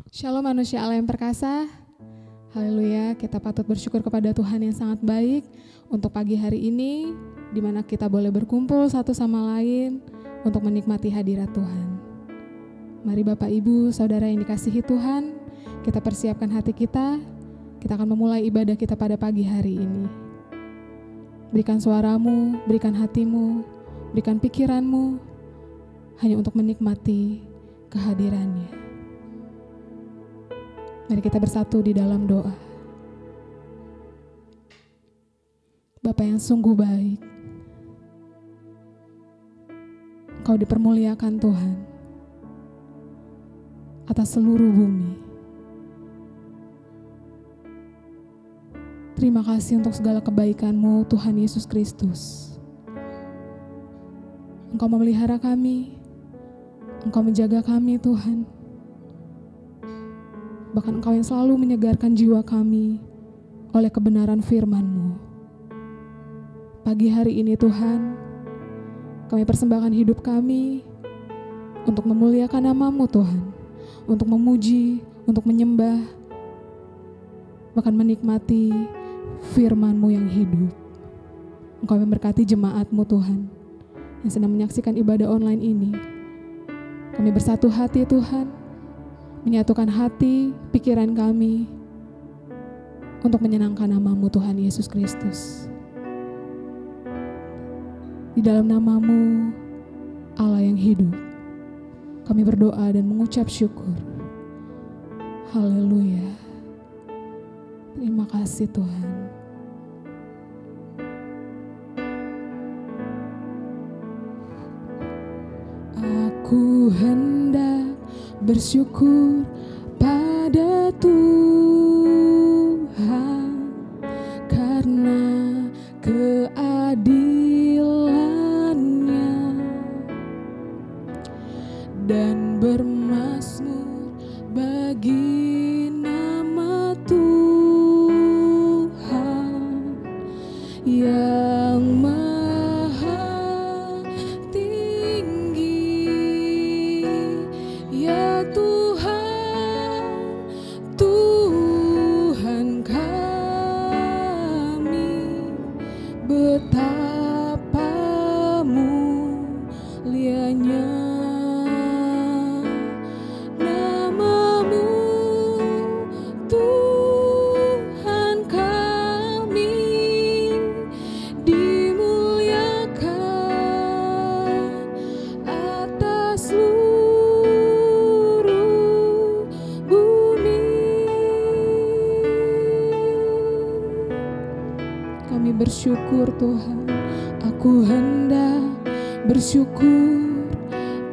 Shalom manusia Allah yang perkasa. Haleluya, kita patut bersyukur kepada Tuhan yang sangat baik untuk pagi hari ini, di mana kita boleh berkumpul satu sama lain untuk menikmati hadirat Tuhan. Mari Bapak Ibu, Saudara yang dikasihi Tuhan, kita persiapkan hati kita akan memulai ibadah kita pada pagi hari ini. Berikan suaramu, berikan hatimu, berikan pikiranmu, hanya untuk menikmati kehadirannya. Mari kita bersatu di dalam doa. Bapa yang sungguh baik, Engkau dipermuliakan Tuhan atas seluruh bumi. Terima kasih untuk segala kebaikan-Mu Tuhan Yesus Kristus. Engkau memelihara kami, Engkau menjaga kami Tuhan. Bahkan Engkau yang selalu menyegarkan jiwa kami oleh kebenaran firman-Mu. Pagi hari ini Tuhan, kami persembahkan hidup kami untuk memuliakan nama-Mu Tuhan, untuk memuji, untuk menyembah, bahkan menikmati firman-Mu yang hidup. Engkau memberkati jemaat-Mu Tuhan, yang sedang menyaksikan ibadah online ini. Kami bersatu hati Tuhan, menyatukan hati, pikiran kami untuk menyenangkan nama-Mu Tuhan Yesus Kristus. Di dalam nama-Mu, Allah yang hidup, kami berdoa dan mengucap syukur. Haleluya. Terima kasih Tuhan. Aku hendak bersyukur pada Tuhan karena keadilan-Nya dan bermazmur bagi nama Tuhan yang maha tinggi. Ya Tuhan, Tuhan kami, betapa mulianya nama-Mu, Tuhan kami, dimuliakan atas seluruh bumi. Kami bersyukur Tuhan, aku hendak bersyukur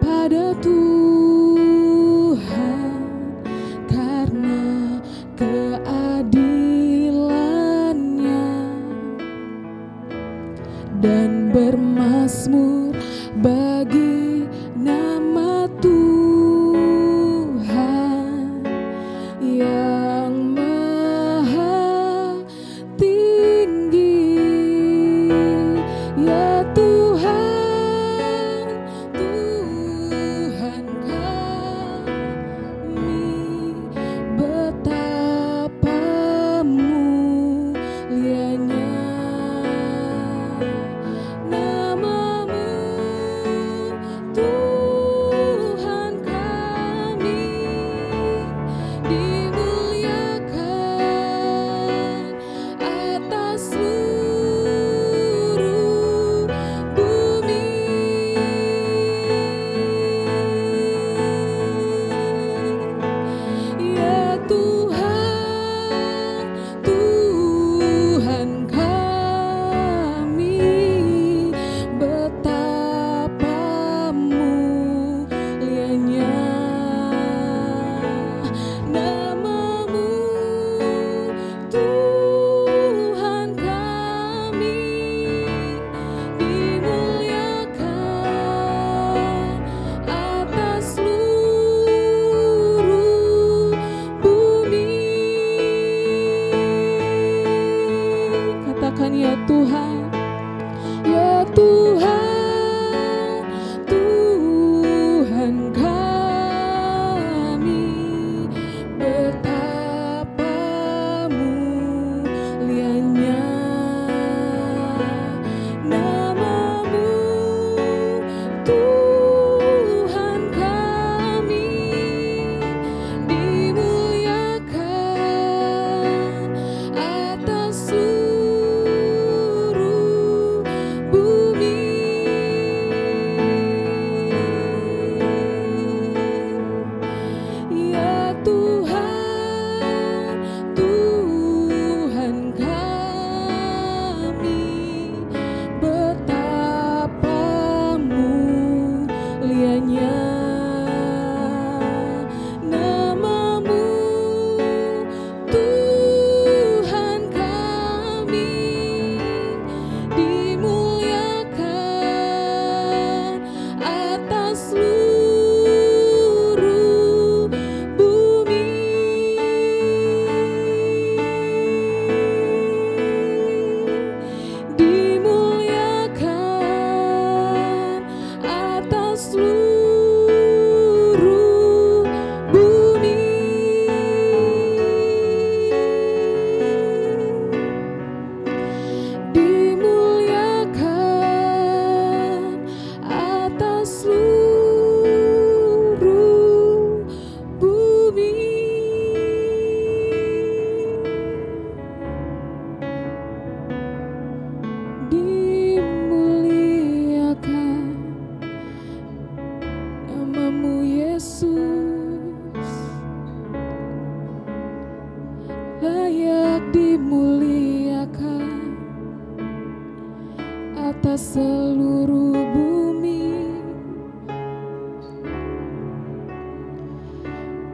pada Tuhan karena keadilan-Nya dan bermazmur bagi nama Tuhan yang maha tinggi. Ya Tuhan,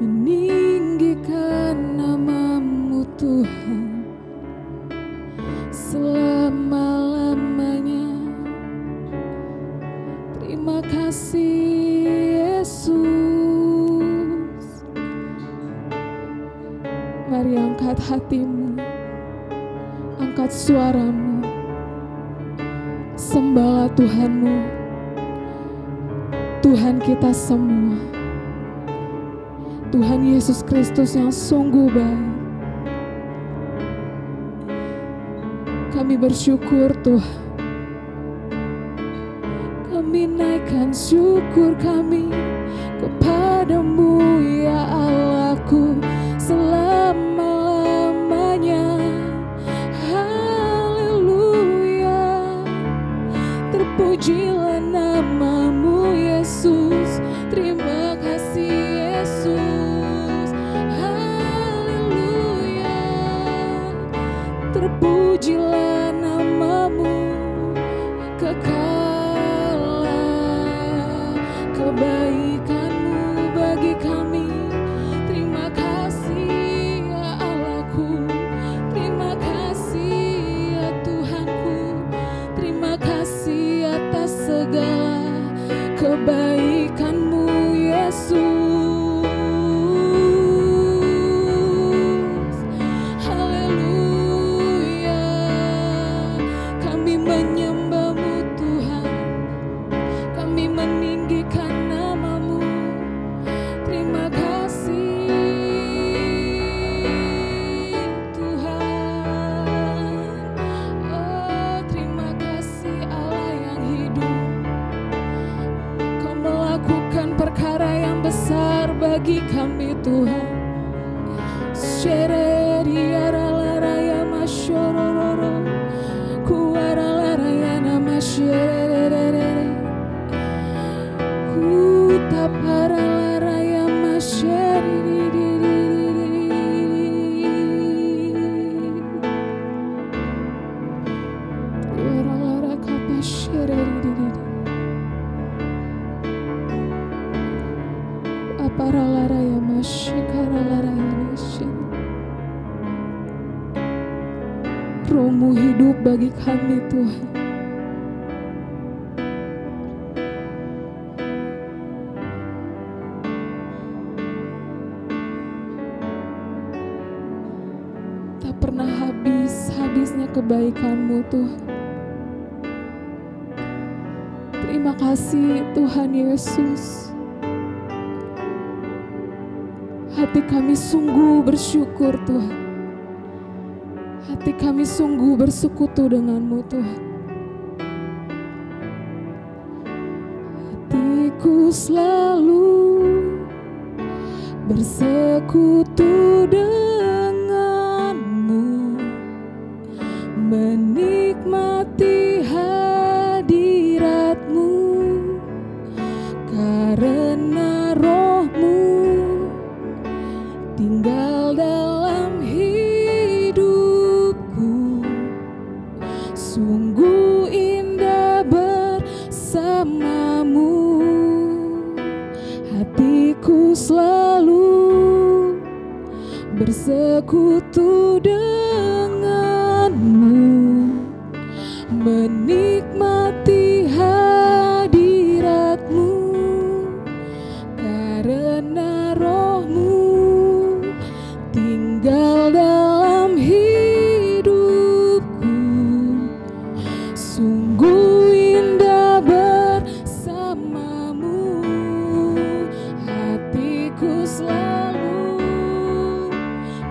meninggikan nama-Mu Tuhan selama-lamanya. Terima kasih Yesus. Mari angkat hatimu, angkat suaramu, sembahlah Tuhanmu, Tuhan kita semua, Tuhan Yesus Kristus yang sungguh baik. Kami bersyukur Tuhan, kami naikkan syukur kami kepadamu ya Allahku selama-lamanya. Haleluya, terpujilah nama-Mu Yesus. Terima kasih Yesus. Haleluya, terpujilah nama-Mu, kekalah kebaikan-Mu bagi kami. Terima kasih ya Allahku, terima kasih ya Tuhanku, terima kasih atas segala kebaikan-Mu Yesus. Haleluya, kami menyembah-Mu Tuhan, kami meninggikan nama-Mu. Terima kasih Tuhan. Oh, terima kasih Allah yang hidup. Kau melakukan perkara yang besar bagi kami Tuhan. Shereriaralaraya masyororo, kuaralarayana masyerere, kutaparalaraya masyeriri, kuaralarakapasyeriri, aparalaraya masyekaralaraya nasyeriri. Roh-Mu hidup bagi kami Tuhan. Tak pernah habis-habisnya kebaikan-Mu Tuhan. Terima kasih Tuhan Yesus. Hati kami sungguh bersyukur Tuhan. Hati kami sungguh bersekutu dengan-Mu Tuhan. Hatiku selalu bersekutu dengan-Mu, menikmati hadirat-Mu, karena Roh-Mu tinggal dalam hidupku. Sungguh indah bersama-Mu, hatiku selalu bersekutu dengan-Mu, menikmati hadirat-Mu, karena Roh-Mu tinggal dalam hidupku. Sungguh indah bersama-Mu, hatiku selalu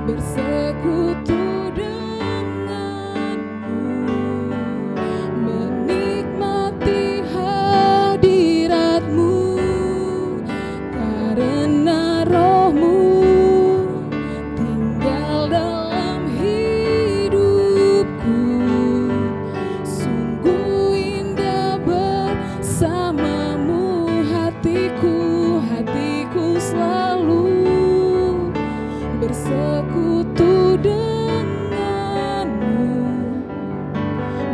bersekutu dengan-Mu, menikmati hadirat-Mu, karena Roh-Mu tinggal dalam hidupku. Sungguh indah bersama-Mu, hatiku selalu bersekutu dengan-Mu,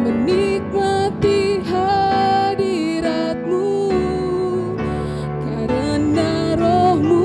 menikmati hadirat-Mu, karena Roh-Mu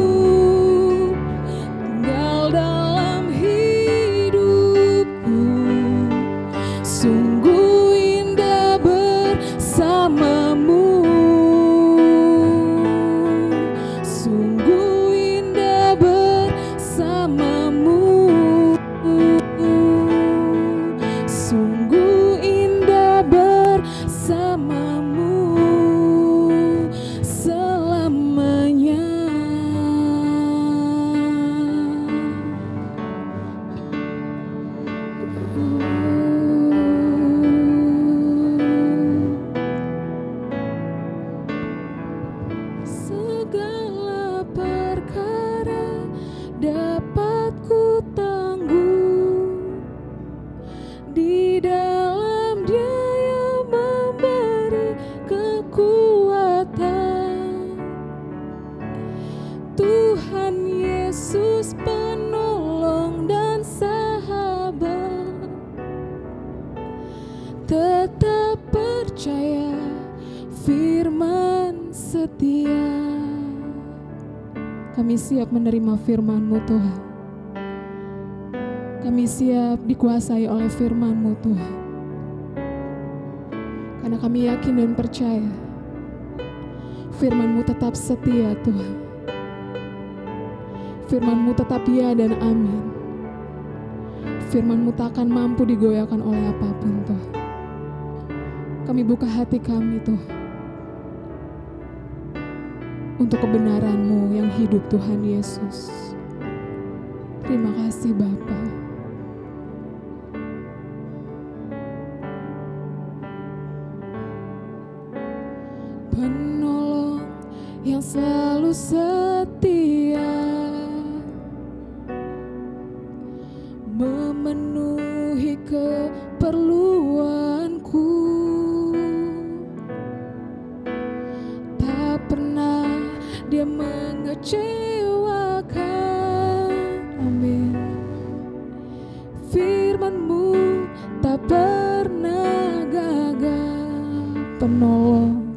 Yesus penolong dan sahabat, tetap percaya firman setia. Kami siap menerima firman-Mu Tuhan. Kami siap dikuasai oleh firman-Mu Tuhan. Karena kami yakin dan percaya firman-Mu tetap setia Tuhan. Firman-Mu tetap ya dan amin. Firman-Mu tak akan mampu digoyahkan oleh apapun Tuhan. Kami buka hati kami Tuhan untuk kebenaran-Mu yang hidup Tuhan Yesus. Terima kasih Bapa. Penolong yang selalu setia, memenuhi keperluanku, tak pernah Dia mengecewakan. Amin. Firman-Mu tak pernah gagal. Penolong.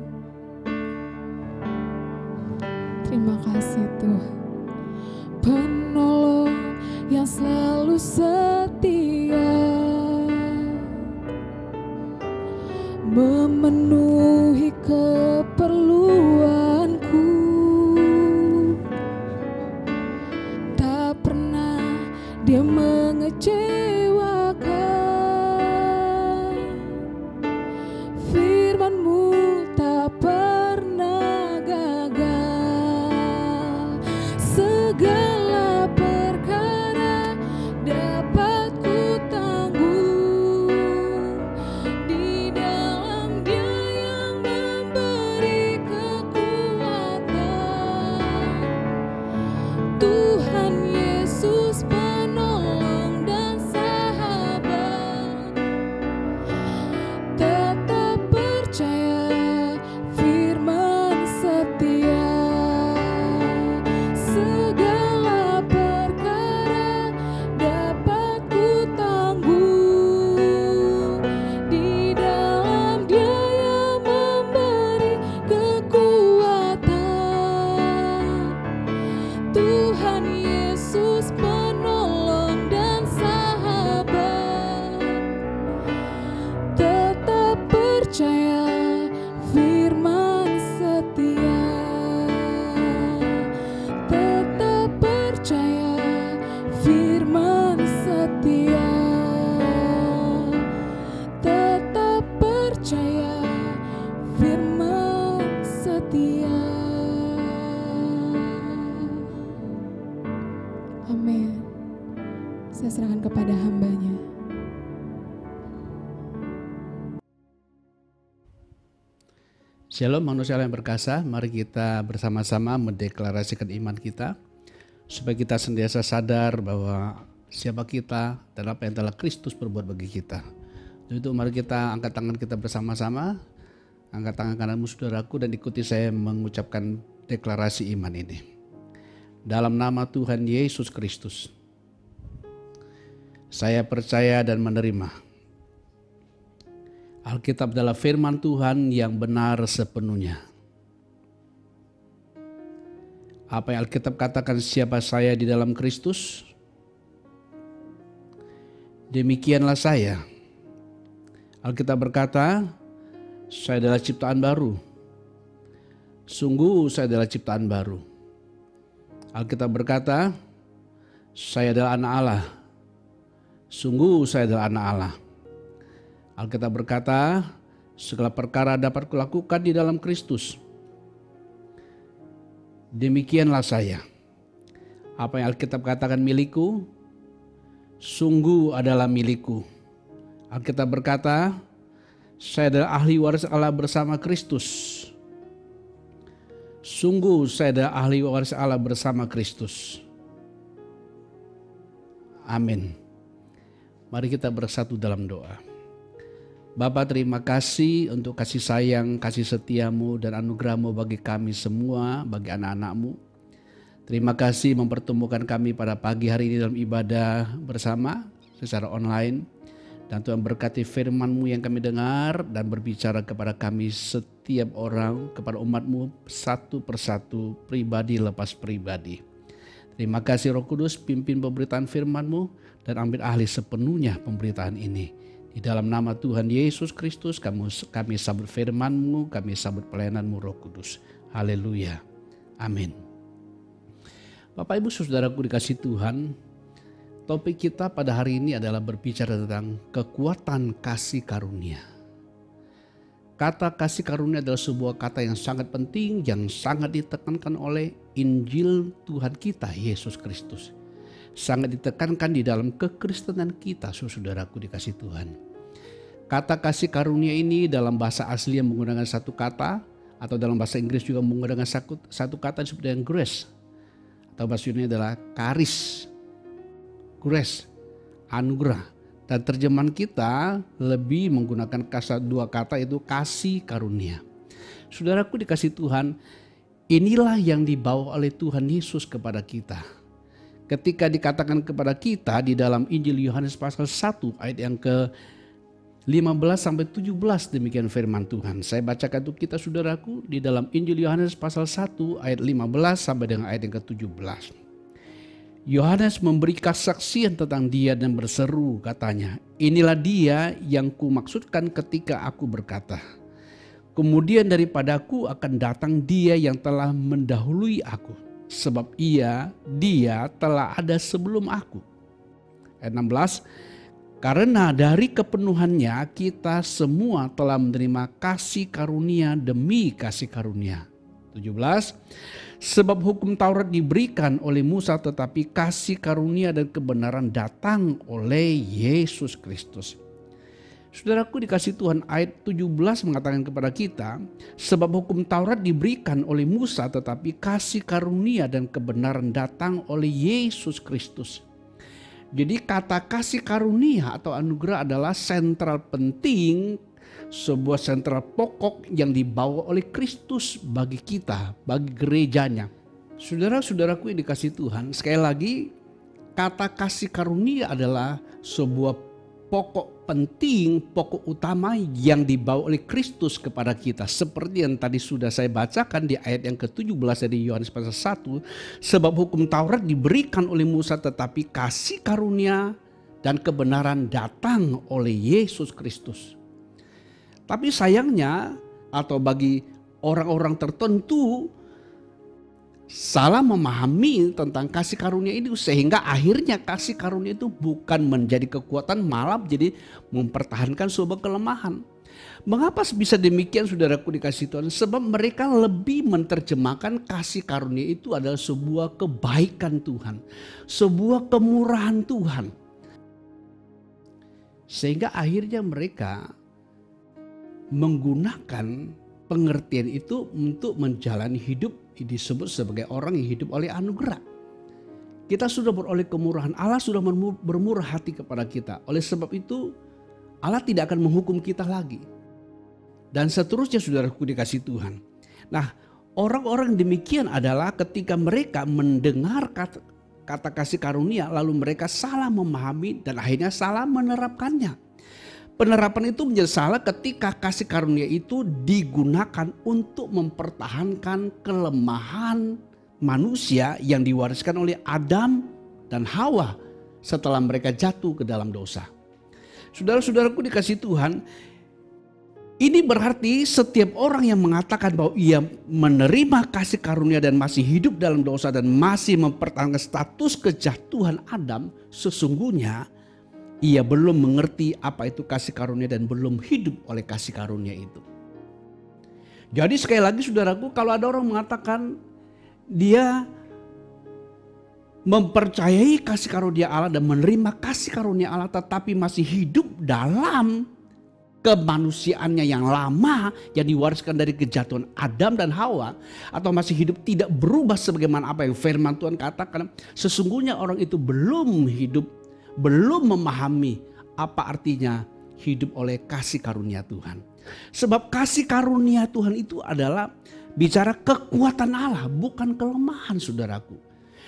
Terima kasih Tuhan. Penolong yang selalu setia, memenuhi keperluanku, tak pernah Dia mengecewakan. Firman-Mu tak pernah gagal. Segala perkara dapat ku tanggung di dalam Dia yang memberi kekuatan. Tuhan Yesus penolong dan sahabat, tetap percaya firman setia. Segala perkara dapat ku tanggung di dalam Dia yang memberi kekuatan. Tuhan Yesus penolong dan sahabat, tetap percaya firman setia. Tetap percaya firman setia. Tetap percaya firman setia. Amin. Saya serahkan kepada hamba-Nya. Shalom manusia yang berkasih, mari kita bersama-sama mendeklarasikan iman kita supaya kita senantiasa sadar bahwa siapa kita dan apa yang telah Kristus perbuat bagi kita. Untuk itu mari kita angkat tangan kita bersama-sama, angkat tangan kananmu saudaraku dan ikuti saya mengucapkan deklarasi iman ini. Dalam nama Tuhan Yesus Kristus, saya percaya dan menerima Alkitab adalah firman Tuhan yang benar sepenuhnya. Apa yang Alkitab katakan siapa saya di dalam Kristus, demikianlah saya. Alkitab berkata, saya adalah ciptaan baru. Sungguh saya adalah ciptaan baru. Alkitab berkata, saya adalah anak Allah. Sungguh saya adalah anak Allah. Alkitab berkata, segala perkara dapat kulakukan di dalam Kristus. Demikianlah saya. Apa yang Alkitab katakan milikku, sungguh adalah milikku. Alkitab berkata, saya adalah ahli waris Allah bersama Kristus. Sungguh saya adalah ahli waris Allah bersama Kristus. Amin. Mari kita bersatu dalam doa. Bapa, terima kasih untuk kasih sayang, kasih setiamu dan anugerahmu bagi kami semua, bagi anak-anakmu. Terima kasih mempertemukan kami pada pagi hari ini dalam ibadah bersama secara online. Dan Tuhan berkati firman-Mu yang kami dengar dan berbicara kepada kami setiap orang, kepada umat-Mu satu persatu, pribadi lepas pribadi. Terima kasih Roh Kudus, pimpin pemberitaan firman-Mu dan ambil alih sepenuhnya pemberitaan ini. Di dalam nama Tuhan Yesus Kristus kami sambut firman-Mu, kami sambut pelayanan-Mu Roh Kudus. Haleluya. Amin. Bapak Ibu Saudaraku dikasih Tuhan, topik kita pada hari ini adalah berbicara tentang kekuatan kasih karunia. Kata kasih karunia adalah sebuah kata yang sangat penting, yang sangat ditekankan oleh Injil Tuhan kita Yesus Kristus. Sangat ditekankan di dalam kekristenan kita, saudaraku dikasih Tuhan. Kata kasih karunia ini dalam bahasa asli yang menggunakan satu kata, atau dalam bahasa Inggris juga menggunakan satu kata disebut dengan grace. Atau bahasa Yunani adalah charis, grace, anugerah. Dan terjemahan kita lebih menggunakan dua kata itu kasih karunia. Saudaraku dikasih Tuhan, inilah yang dibawa oleh Tuhan Yesus kepada kita. Ketika dikatakan kepada kita di dalam Injil Yohanes pasal 1 ayat yang ke-15 sampai 17 demikian firman Tuhan. Saya bacakan untuk kita saudaraku di dalam Injil Yohanes pasal 1 ayat 15 sampai dengan ayat yang ke-17. Yohanes memberi kesaksian tentang dia dan berseru katanya, inilah dia yang kumaksudkan ketika aku berkata, kemudian daripadaku akan datang dia yang telah mendahului aku, sebab dia telah ada sebelum aku. Ayat 16, karena dari kepenuhannya kita semua telah menerima kasih karunia demi kasih karunia. 17, sebab hukum Taurat diberikan oleh Musa tetapi kasih karunia dan kebenaran datang oleh Yesus Kristus. Saudaraku dikasih Tuhan, ayat 17 mengatakan kepada kita, sebab hukum Taurat diberikan oleh Musa tetapi kasih karunia dan kebenaran datang oleh Yesus Kristus. Jadi kata kasih karunia atau anugerah adalah sentral penting, sebuah sentral pokok yang dibawa oleh Kristus bagi kita, bagi gerejanya. Saudara-saudaraku yang dikasih Tuhan, sekali lagi kata kasih karunia adalah sebuah pokok penting, pokok utama yang dibawa oleh Kristus kepada kita. Seperti yang tadi sudah saya bacakan di ayat yang ke-17 dari Yohanes pasal 1. Sebab hukum Taurat diberikan oleh Musa tetapi kasih karunia dan kebenaran datang oleh Yesus Kristus. Tapi sayangnya atau bagi orang-orang tertentu salah memahami tentang kasih karunia ini sehingga akhirnya kasih karunia itu bukan menjadi kekuatan, malah jadi mempertahankan sebuah kelemahan. Mengapa bisa demikian saudaraku dikasih Tuhan? Sebab mereka lebih menerjemahkan kasih karunia itu adalah sebuah kebaikan Tuhan, sebuah kemurahan Tuhan. Sehingga akhirnya mereka menggunakan pengertian itu untuk menjalani hidup disebut sebagai orang yang hidup oleh anugerah. Kita sudah beroleh kemurahan, Allah sudah bermurah hati kepada kita. Oleh sebab itu Allah tidak akan menghukum kita lagi. Dan seterusnya saudaraku dikasih Tuhan. Nah, orang-orang demikian adalah ketika mereka mendengar kata kasih karunia lalu mereka salah memahami dan akhirnya salah menerapkannya. Penerapan itu menjadi salah ketika kasih karunia itu digunakan untuk mempertahankan kelemahan manusia yang diwariskan oleh Adam dan Hawa setelah mereka jatuh ke dalam dosa. Saudara-saudaraku dikasih Tuhan, ini berarti setiap orang yang mengatakan bahwa ia menerima kasih karunia dan masih hidup dalam dosa dan masih mempertahankan status kejatuhan Adam, sesungguhnya ia belum mengerti apa itu kasih karunia dan belum hidup oleh kasih karunia itu. Jadi sekali lagi saudaraku, kalau ada orang mengatakan dia mempercayai kasih karunia Allah dan menerima kasih karunia Allah tetapi masih hidup dalam kemanusiaannya yang lama yang diwariskan dari kejatuhan Adam dan Hawa, atau masih hidup tidak berubah sebagaimana apa yang firman Tuhan katakan, sesungguhnya orang itu belum hidup, belum memahami apa artinya hidup oleh kasih karunia Tuhan. Sebab kasih karunia Tuhan itu adalah bicara kekuatan Allah, bukan kelemahan saudaraku.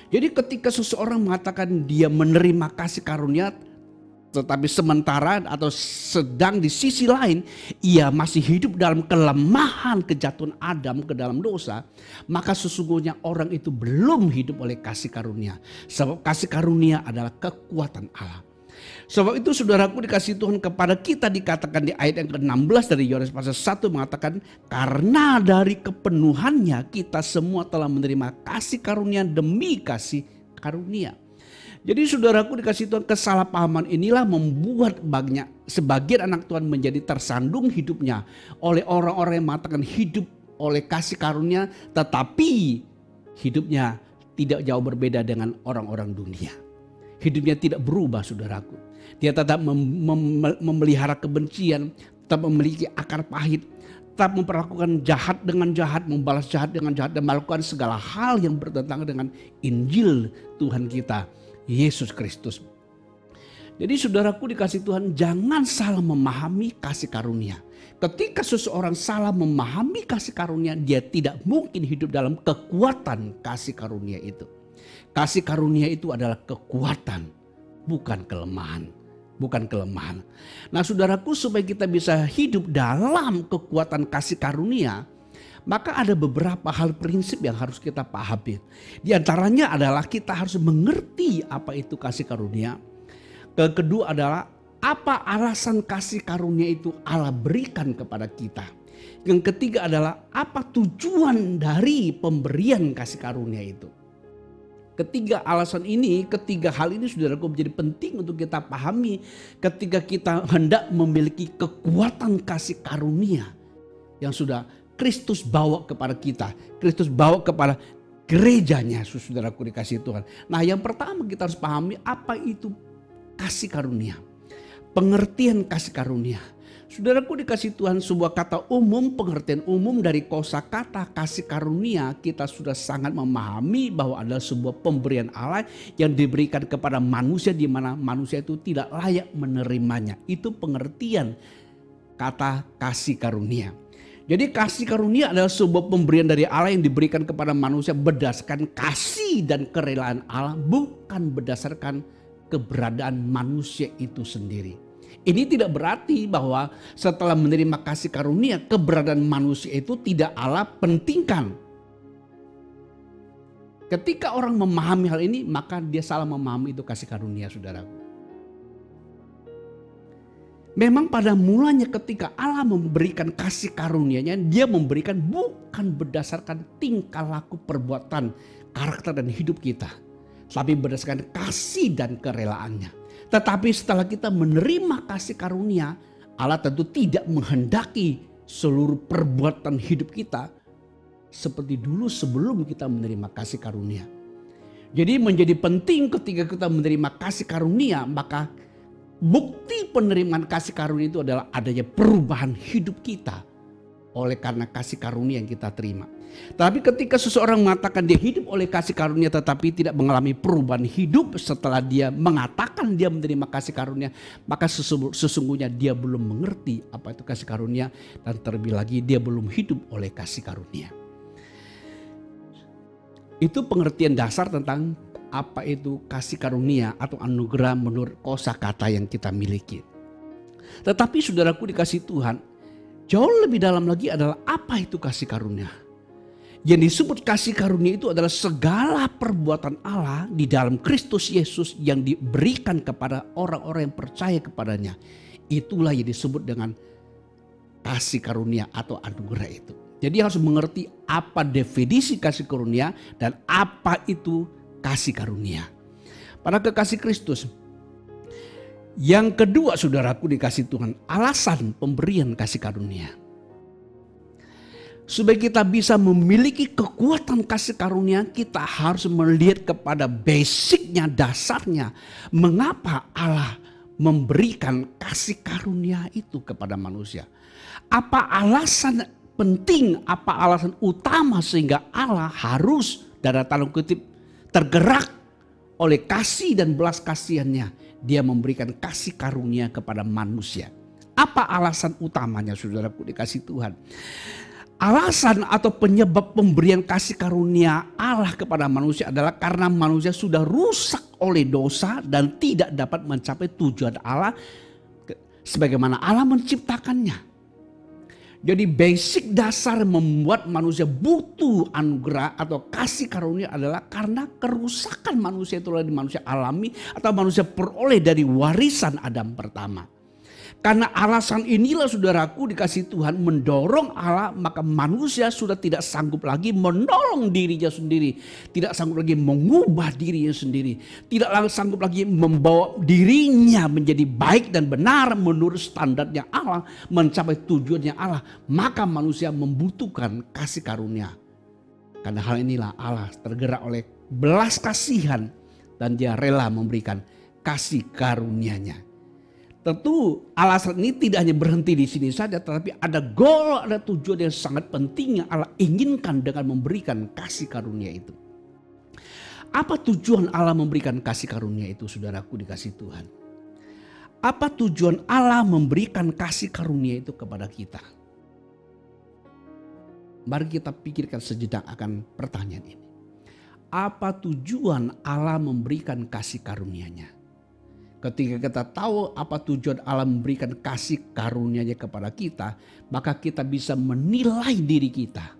Jadi ketika seseorang mengatakan dia menerima kasih karunia, tetapi sementara atau sedang di sisi lain ia masih hidup dalam kelemahan kejatuhan Adam ke dalam dosa, maka sesungguhnya orang itu belum hidup oleh kasih karunia. Sebab kasih karunia adalah kekuatan Allah. Sebab itu saudaraku dikasih Tuhan kepada kita dikatakan di ayat yang ke-16 dari Yohanes pasal 1 mengatakan, karena dari kepenuhannya kita semua telah menerima kasih karunia demi kasih karunia. Jadi saudaraku dikasih Tuhan, kesalahpahaman inilah membuat sebagian anak Tuhan menjadi tersandung hidupnya oleh orang-orang yang mengatakan hidup oleh kasih karunia, tetapi hidupnya tidak jauh berbeda dengan orang-orang dunia. Hidupnya tidak berubah saudaraku. Dia tetap memelihara kebencian, tetap memiliki akar pahit, tetap memperlakukan jahat dengan jahat, membalas jahat dengan jahat, dan melakukan segala hal yang bertentangan dengan Injil Tuhan kita, Yesus Kristus. Jadi saudaraku dikasih Tuhan, jangan salah memahami kasih karunia. Ketika seseorang salah memahami kasih karunia, dia tidak mungkin hidup dalam kekuatan kasih karunia itu. Kasih karunia itu adalah kekuatan, bukan kelemahan. Bukan kelemahan. Nah saudaraku, supaya kita bisa hidup dalam kekuatan kasih karunia, maka ada beberapa hal prinsip yang harus kita pahami. Di antaranya adalah kita harus mengerti apa itu kasih karunia. Kedua adalah apa alasan kasih karunia itu Allah berikan kepada kita. Yang ketiga adalah apa tujuan dari pemberian kasih karunia itu. Ketiga hal ini saudaraku menjadi penting untuk kita pahami ketika kita hendak memiliki kekuatan kasih karunia yang sudah Kristus bawa kepada kita. Kristus bawa kepada gerejanya, saudaraku dikasih Tuhan. Nah yang pertama kita harus pahami apa itu kasih karunia. Pengertian kasih karunia. Saudaraku dikasih Tuhan, sebuah kata umum, pengertian umum dari kosakata kasih karunia kita sudah sangat memahami bahwa adalah sebuah pemberian Allah yang diberikan kepada manusia di mana manusia itu tidak layak menerimanya. Itu pengertian kata kasih karunia. Jadi kasih karunia adalah sebuah pemberian dari Allah yang diberikan kepada manusia berdasarkan kasih dan kerelaan Allah, bukan berdasarkan keberadaan manusia itu sendiri. Ini tidak berarti bahwa setelah menerima kasih karunia, keberadaan manusia itu tidak Allah pentingkan. Ketika orang memahami hal ini, maka dia salah memahami itu kasih karunia, saudaraku. Memang pada mulanya ketika Allah memberikan kasih karunia-Nya, dia memberikan bukan berdasarkan tingkah laku, perbuatan, karakter dan hidup kita, tapi berdasarkan kasih dan kerelaannya. Tetapi setelah kita menerima kasih karunia, Allah tentu tidak menghendaki seluruh perbuatan hidup kita seperti dulu sebelum kita menerima kasih karunia. Jadi menjadi penting ketika kita menerima kasih karunia, maka bukti penerimaan kasih karunia itu adalah adanya perubahan hidup kita oleh karena kasih karunia yang kita terima. Tapi ketika seseorang mengatakan dia hidup oleh kasih karunia tetapi tidak mengalami perubahan hidup setelah dia mengatakan dia menerima kasih karunia, maka sesungguhnya dia belum mengerti apa itu kasih karunia, dan terlebih lagi dia belum hidup oleh kasih karunia. Itu pengertian dasar tentang apa itu kasih karunia atau anugerah menurut kosakata yang kita miliki. Tetapi saudaraku dikasih Tuhan, jauh lebih dalam lagi adalah apa itu kasih karunia. Yang disebut kasih karunia itu adalah segala perbuatan Allah di dalam Kristus Yesus yang diberikan kepada orang-orang yang percaya kepadanya. Itulah yang disebut dengan kasih karunia atau anugerah itu. Jadi harus mengerti apa definisi kasih karunia dan apa itu kasih karunia. Pada kekasih Kristus. Yang kedua saudaraku dikasih Tuhan, alasan pemberian kasih karunia. Supaya kita bisa memiliki kekuatan kasih karunia, kita harus melihat kepada basicnya, dasarnya. Mengapa Allah memberikan kasih karunia itu kepada manusia. Apa alasan penting, apa alasan utama sehingga Allah harus dalam tanda kutip tergerak oleh kasih dan belas kasihannya. Dia memberikan kasih karunia kepada manusia. Apa alasan utamanya saudaraku dikasih Tuhan? Alasan atau penyebab pemberian kasih karunia Allah kepada manusia adalah karena manusia sudah rusak oleh dosa dan tidak dapat mencapai tujuan Allah sebagaimana Allah menciptakannya. Jadi basic dasar membuat manusia butuh anugerah atau kasih karunia adalah karena kerusakan manusia, itulah di manusia alami atau manusia peroleh dari warisan Adam pertama. Karena alasan inilah saudaraku dikasih Tuhan mendorong Allah, maka manusia sudah tidak sanggup lagi menolong dirinya sendiri. Tidak sanggup lagi mengubah dirinya sendiri. Tidak sanggup lagi membawa dirinya menjadi baik dan benar menurut standarnya Allah. Mencapai tujuannya Allah. Maka manusia membutuhkan kasih karunia. Karena hal inilah Allah tergerak oleh belas kasihan. Dan dia rela memberikan kasih karunia-Nya. Tentu alasan ini tidak hanya berhenti di sini saja, tetapi ada goal, ada tujuan yang sangat penting yang Allah inginkan dengan memberikan kasih karunia itu. Apa tujuan Allah memberikan kasih karunia itu, saudaraku dikasih Tuhan? Apa tujuan Allah memberikan kasih karunia itu kepada kita? Mari kita pikirkan sejenak akan pertanyaan ini. Apa tujuan Allah memberikan kasih karunia-Nya? Ketika kita tahu apa tujuan Allah memberikan kasih karunia-Nya kepada kita, maka kita bisa menilai diri kita.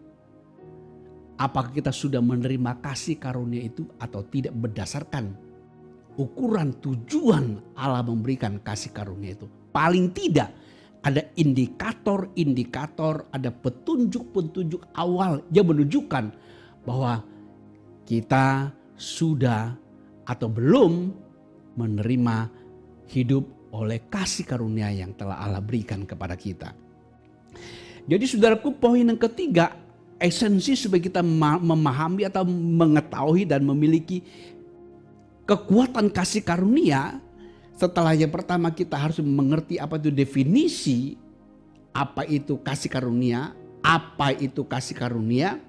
Apakah kita sudah menerima kasih karunia itu atau tidak berdasarkan ukuran tujuan Allah memberikan kasih karunia itu. Paling tidak ada indikator-indikator, ada petunjuk-petunjuk awal yang menunjukkan bahwa kita sudah atau belum menerima hidup oleh kasih karunia yang telah Allah berikan kepada kita. Jadi saudaraku, poin yang ketiga, esensi supaya kita memahami atau mengetahui dan memiliki kekuatan kasih karunia. Setelah yang pertama kita harus mengerti apa itu definisi, apa itu kasih karunia, apa itu kasih karunia.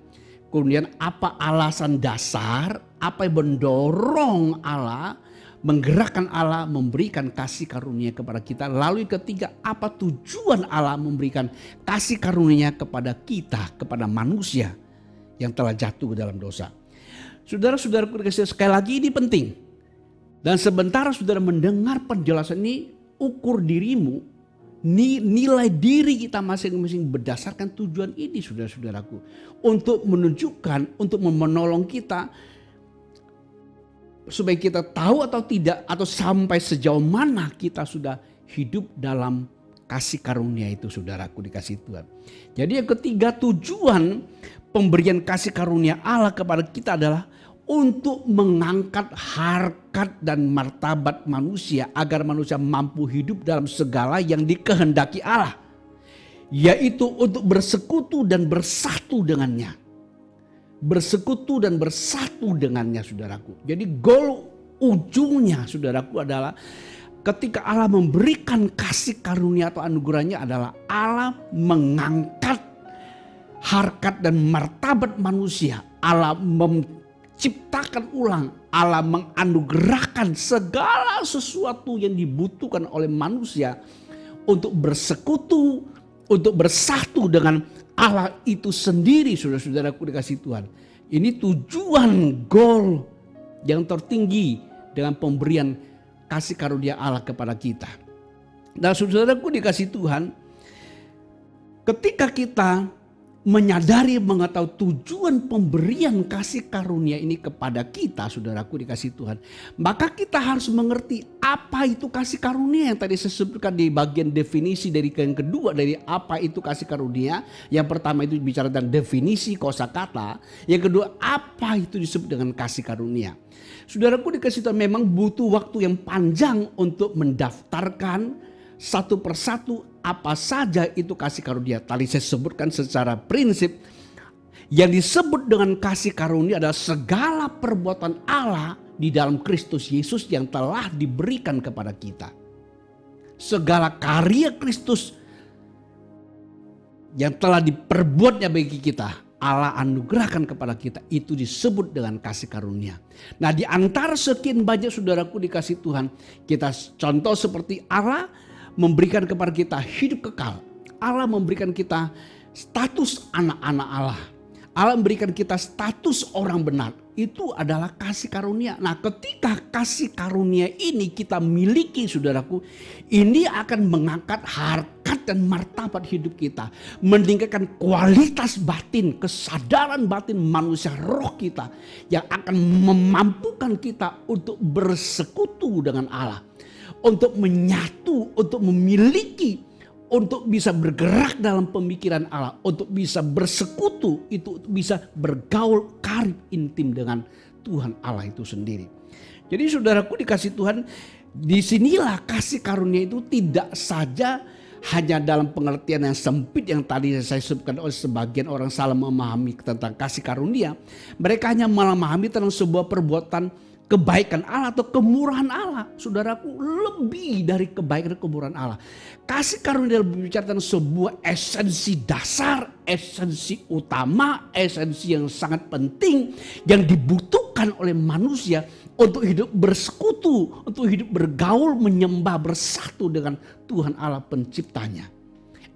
Kemudian apa alasan dasar, apa yang mendorong Allah, menggerakkan Allah memberikan kasih karunia kepada kita. Lalu yang ketiga, apa tujuan Allah memberikan kasih karunia kepada kita, kepada manusia yang telah jatuh ke dalam dosa. Saudara-saudaraku dikasih, sekali lagi ini penting. Dan sebentar saudara mendengar penjelasan ini, ukur dirimu, nilai diri kita masing-masing berdasarkan tujuan ini, saudara-saudaraku. Untuk menunjukkan, untuk menolong kita supaya kita tahu atau tidak, atau sampai sejauh mana kita sudah hidup dalam kasih karunia itu, saudaraku dikasih Tuhan. Jadi yang ketiga, tujuan pemberian kasih karunia Allah kepada kita adalah untuk mengangkat harkat dan martabat manusia agar manusia mampu hidup dalam segala yang dikehendaki Allah, yaitu untuk bersekutu dan bersatu dengannya. Bersekutu dan bersatu dengannya, saudaraku. Jadi goal ujungnya, saudaraku, adalah ketika Allah memberikan kasih karunia atau anugerahnya adalah Allah mengangkat harkat dan martabat manusia. Allah menciptakan ulang, Allah menganugerahkan segala sesuatu yang dibutuhkan oleh manusia untuk bersekutu, untuk bersatu dengan Allah itu sendiri, saudara-saudaraku dikasih Tuhan. Ini tujuan goal yang tertinggi dengan pemberian kasih karunia Allah kepada kita. Dan saudaraku dikasih Tuhan, ketika kita menyadari, mengetahui tujuan pemberian kasih karunia ini kepada kita, saudaraku dikasih Tuhan, maka kita harus mengerti apa itu kasih karunia yang tadi saya sebutkan di bagian definisi dari yang kedua dari apa itu kasih karunia. Yang pertama itu bicara tentang definisi kosakata, yang kedua apa itu disebut dengan kasih karunia. Saudaraku dikasih Tuhan, memang butuh waktu yang panjang untuk mendaftarkan satu persatu apa saja itu kasih karunia. Tadi saya sebutkan secara prinsip, yang disebut dengan kasih karunia adalah segala perbuatan Allah di dalam Kristus Yesus yang telah diberikan kepada kita. Segala karya Kristus yang telah diperbuatnya bagi kita, Allah anugerahkan kepada kita, itu disebut dengan kasih karunia. Nah, di antara sekian banyak saudaraku dikasih Tuhan, kita contoh seperti Allah memberikan kepada kita hidup kekal. Allah memberikan kita status anak-anak Allah. Allah memberikan kita status orang benar. Itu adalah kasih karunia. Nah, ketika kasih karunia ini kita miliki, saudaraku, ini akan mengangkat harkat dan martabat hidup kita. Meningkatkan kualitas batin, kesadaran batin manusia roh kita. Yang akan memampukan kita untuk bersekutu dengan Allah. Untuk menyatu, untuk memiliki, untuk bisa bergerak dalam pemikiran Allah, untuk bisa bersekutu, itu bisa bergaul karib intim dengan Tuhan Allah itu sendiri. Jadi saudaraku dikasih Tuhan, disinilah kasih karunia itu tidak saja hanya dalam pengertian yang sempit yang tadi saya sebutkan oleh sebagian orang salah memahami tentang kasih karunia. Mereka hanya memahami tentang sebuah perbuatan kebaikan Allah atau kemurahan Allah. Saudaraku, lebih dari kebaikan dan kemurahan Allah. Kasih karunia berbicara tentang sebuah esensi dasar, esensi utama, esensi yang sangat penting yang dibutuhkan oleh manusia untuk hidup bersekutu, untuk hidup bergaul, menyembah, bersatu dengan Tuhan Allah penciptanya.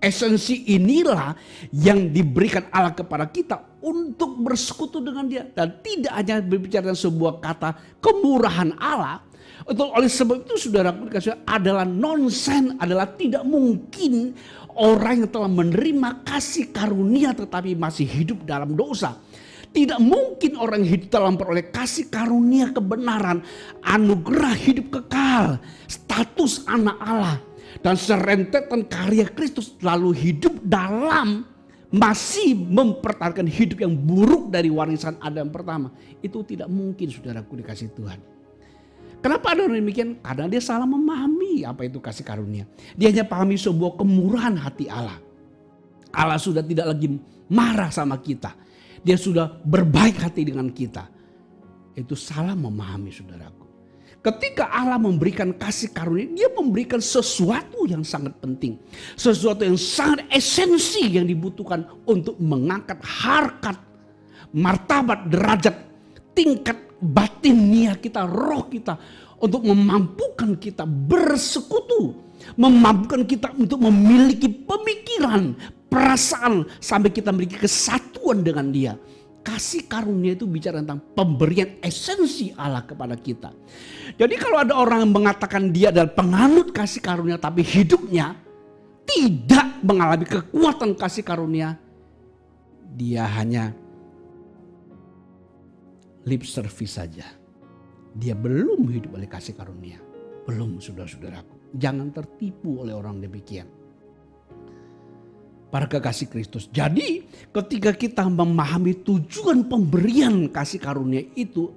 Esensi inilah yang diberikan Allah kepada kita untuk bersekutu dengan Dia. Dan tidak hanya berbicara tentang sebuah kata kemurahan Allah. Oleh sebab itu saudaraku dikasih adalah nonsen, adalah tidak mungkin orang yang telah menerima kasih karunia tetapi masih hidup dalam dosa. Tidak mungkin orang hidup dalam peroleh kasih karunia kebenaran, anugerah hidup kekal, status anak Allah. Dan serentetan karya Kristus lalu hidup dalam masih mempertahankan hidup yang buruk dari warisan Adam pertama. Itu tidak mungkin saudaraku dikasih Tuhan. Kenapa ada orang demikian? Karena dia salah memahami apa itu kasih karunia. Dia hanya pahami sebuah kemurahan hati Allah. Allah sudah tidak lagi marah sama kita. Dia sudah berbaik hati dengan kita. Itu salah memahami saudaraku. Ketika Allah memberikan kasih karunia, Dia memberikan sesuatu yang sangat penting. Sesuatu yang sangat esensi yang dibutuhkan untuk mengangkat harkat, martabat, derajat, tingkat batinia kita, roh kita. Untuk memampukan kita bersekutu. Memampukan kita untuk memiliki pemikiran, perasaan, sampai kita memiliki kesatuan dengan Dia. Kasih karunia itu bicara tentang pemberian esensi Allah kepada kita. Jadi kalau ada orang yang mengatakan dia adalah penganut kasih karunia tapi hidupnya tidak mengalami kekuatan kasih karunia, dia hanya lip service saja. Dia belum hidup oleh kasih karunia. Belum, saudara-saudaraku. Jangan tertipu oleh orang demikian. Para kekasih Kristus. Jadi ketika kita memahami tujuan pemberian kasih karunia itu,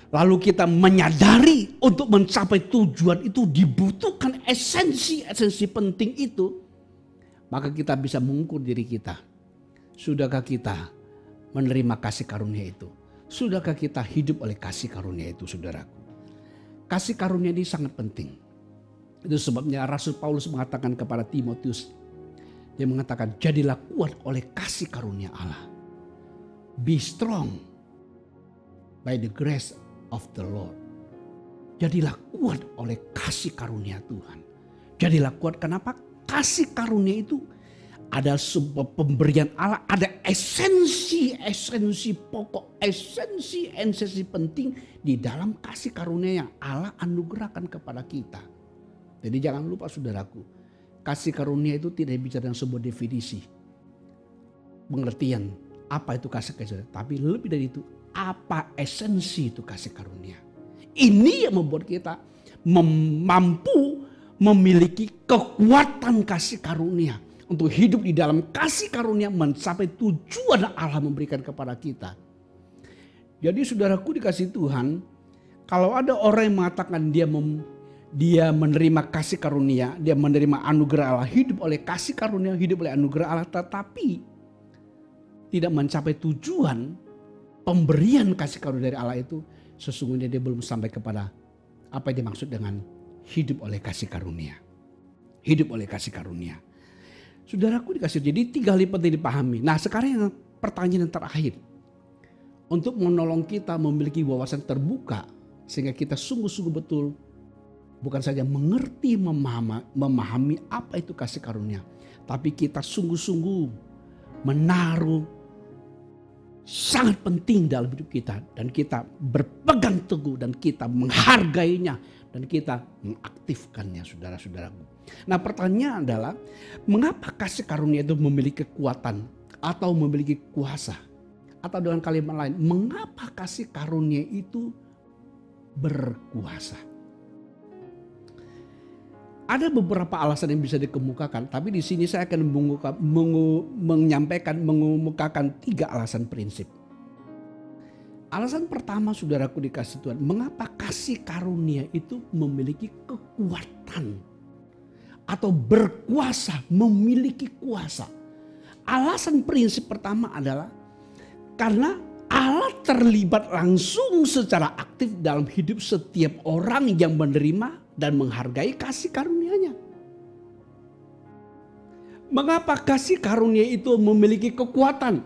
lalu kita menyadari untuk mencapai tujuan itu dibutuhkan esensi penting itu, maka kita bisa mengukur diri kita. Sudahkah kita menerima kasih karunia itu? Sudahkah kita hidup oleh kasih karunia itu, saudaraku? Kasih karunia ini sangat penting. Itu sebabnya Rasul Paulus mengatakan kepada Timotius, dia mengatakan, jadilah kuat oleh kasih karunia Allah. Be strong by the grace of the Lord. Jadilah kuat oleh kasih karunia Tuhan. Jadilah kuat, kenapa? Kasih karunia itu ada sebuah pemberian Allah. Ada esensi pokok, esensi penting di dalam kasih karunia yang Allah anugerahkan kepada kita. Jadi jangan lupa saudaraku. Kasih karunia itu tidak bicara tentang sebuah definisi. Pengertian apa itu kasih karunia. Tapi lebih dari itu, apa esensi itu kasih karunia. Ini yang membuat kita mampu memiliki kekuatan kasih karunia. Untuk hidup di dalam kasih karunia mencapai tujuan Allah memberikan kepada kita. Jadi saudaraku dikasih Tuhan, kalau ada orang yang mengatakan dia menerima kasih karunia, dia menerima anugerah Allah, hidup oleh kasih karunia, hidup oleh anugerah Allah, tetapi tidak mencapai tujuan pemberian kasih karunia dari Allah itu, sesungguhnya dia belum sampai kepada apa yang dimaksud dengan hidup oleh kasih karunia. Hidup oleh kasih karunia. Saudaraku dikasih, jadi 3 hal penting dipahami. Nah sekarang yang pertanyaan yang terakhir. Untuk menolong kita memiliki wawasan terbuka, sehingga kita sungguh-sungguh betul bukan saja mengerti, memahami apa itu kasih karunia. Tapi kita sungguh-sungguh menaruh sangat penting dalam hidup kita. Dan kita berpegang teguh dan kita menghargainya dan kita mengaktifkannya, saudara-saudaraku. Nah, pertanyaan adalah mengapa kasih karunia itu memiliki kekuatan atau memiliki kuasa? Atau dengan kalimat lain, mengapa kasih karunia itu berkuasa? Ada beberapa alasan yang bisa dikemukakan, tapi di sini saya akan mengemukakan 3 alasan prinsip. Alasan pertama, saudaraku dikasih Tuhan, mengapa kasih karunia itu memiliki kekuatan atau berkuasa, memiliki kuasa. Alasan prinsip pertama adalah karena Allah terlibat langsung secara aktif dalam hidup setiap orang yang menerima dan menghargai kasih karunia-Nya. Mengapa kasih karunia itu memiliki kekuatan?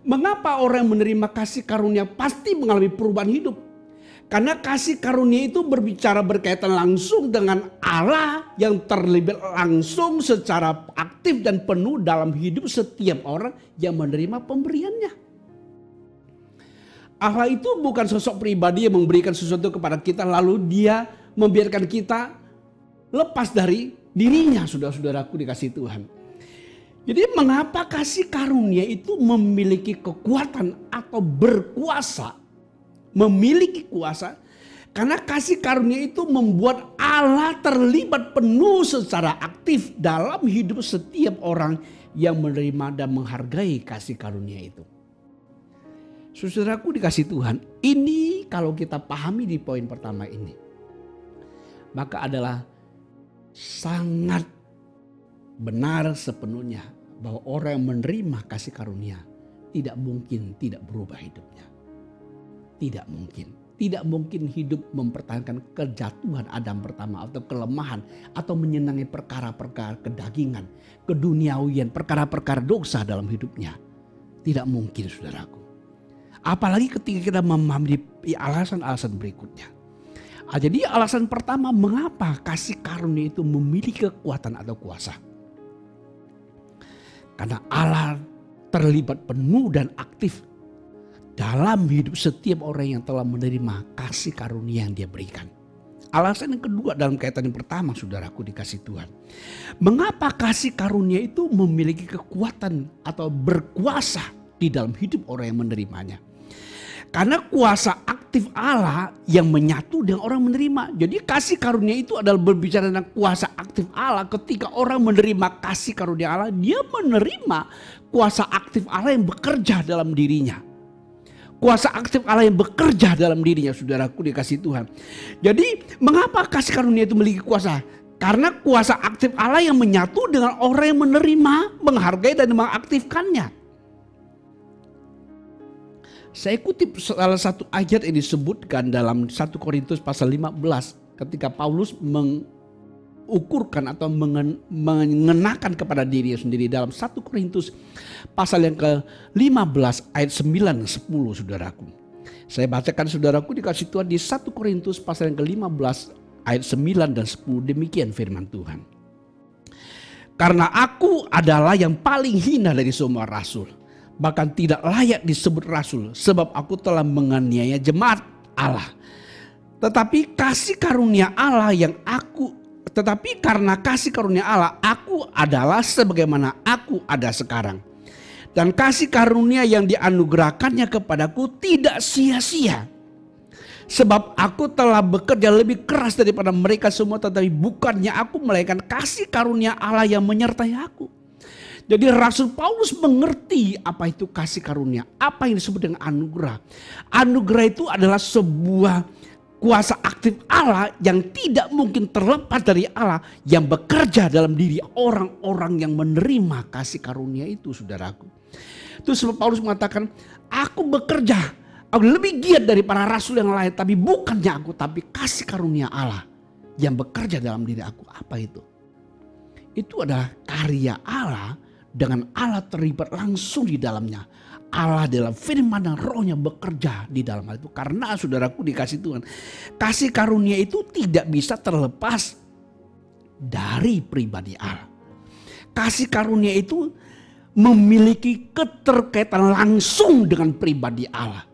Mengapa orang yang menerima kasih karunia pasti mengalami perubahan hidup? Karena kasih karunia itu berbicara berkaitan langsung dengan Allah yang terlibat langsung secara aktif dan penuh dalam hidup setiap orang yang menerima pemberiannya. Allah itu bukan sosok pribadi yang memberikan sesuatu kepada kita lalu dia membiarkan kita lepas dari dirinya, saudara-saudaraku dikasih Tuhan. Jadi mengapa kasih karunia itu memiliki kekuatan atau berkuasa, memiliki kuasa? Karena kasih karunia itu membuat Allah terlibat penuh secara aktif dalam hidup setiap orang yang menerima dan menghargai kasih karunia itu. Saudaraku dikasih Tuhan, ini kalau kita pahami di poin pertama ini, maka adalah sangat benar sepenuhnya bahwa orang yang menerima kasih karunia tidak mungkin tidak berubah hidupnya. Tidak mungkin. Tidak mungkin hidup mempertahankan kejatuhan Adam pertama atau kelemahan atau menyenangi perkara-perkara kedagingan, keduniawian, perkara-perkara dosa dalam hidupnya. Tidak mungkin, saudaraku. Apalagi ketika kita memahami alasan-alasan berikutnya. Jadi alasan pertama mengapa kasih karunia itu memiliki kekuatan atau kuasa. Karena Allah terlibat penuh dan aktif dalam hidup setiap orang yang telah menerima kasih karunia yang dia berikan. Alasan yang kedua dalam kaitan yang pertama, saudaraku dikasih Tuhan. Mengapa kasih karunia itu memiliki kekuatan atau berkuasa di dalam hidup orang yang menerimanya? Karena kuasa aktif Allah yang menyatu dengan orang menerima. Jadi kasih karunia itu adalah berbicara tentang kuasa aktif Allah. Ketika orang menerima kasih karunia Allah, dia menerima kuasa aktif Allah yang bekerja dalam dirinya. Kuasa aktif Allah yang bekerja dalam dirinya, saudaraku dikasih Tuhan. Jadi mengapa kasih karunia itu memiliki kuasa? Karena kuasa aktif Allah yang menyatu dengan orang yang menerima, menghargai dan mengaktifkannya. Saya kutip salah satu ayat yang disebutkan dalam 1 Korintus pasal 15 ketika Paulus mengukurkan atau mengenakan kepada dirinya sendiri dalam 1 Korintus pasal yang ke-15 ayat 9-10, saudaraku. Saya bacakan, saudaraku dikasih Tuhan, di 1 Korintus pasal yang ke-15 ayat 9 dan 10, demikian firman Tuhan. Karena aku adalah yang paling hina dari semua rasul, bahkan tidak layak disebut rasul, sebab aku telah menganiaya jemaat Allah. Tetapi karena kasih karunia Allah, aku adalah sebagaimana aku ada sekarang. Dan kasih karunia yang dianugerahkannya kepadaku tidak sia-sia. Sebab aku telah bekerja lebih keras daripada mereka semua, tetapi bukannya aku, melainkan kasih karunia Allah yang menyertai aku. Jadi Rasul Paulus mengerti apa itu kasih karunia, apa yang disebut dengan anugerah. Anugerah itu adalah sebuah kuasa aktif Allah yang tidak mungkin terlepas dari Allah yang bekerja dalam diri orang-orang yang menerima kasih karunia itu, saudaraku. Itu sebab Paulus mengatakan, aku bekerja, aku lebih giat dari para rasul yang lain, tapi bukannya aku, tapi kasih karunia Allah yang bekerja dalam diri aku. Apa itu? Itu adalah karya Allah dengan Allah terlibat langsung di dalamnya. Allah dalam firman dan rohnya bekerja di dalam hal itu. Karena saudaraku dikasih Tuhan, kasih karunia itu tidak bisa terlepas dari pribadi Allah. Kasih karunia itu memiliki keterkaitan langsung dengan pribadi Allah.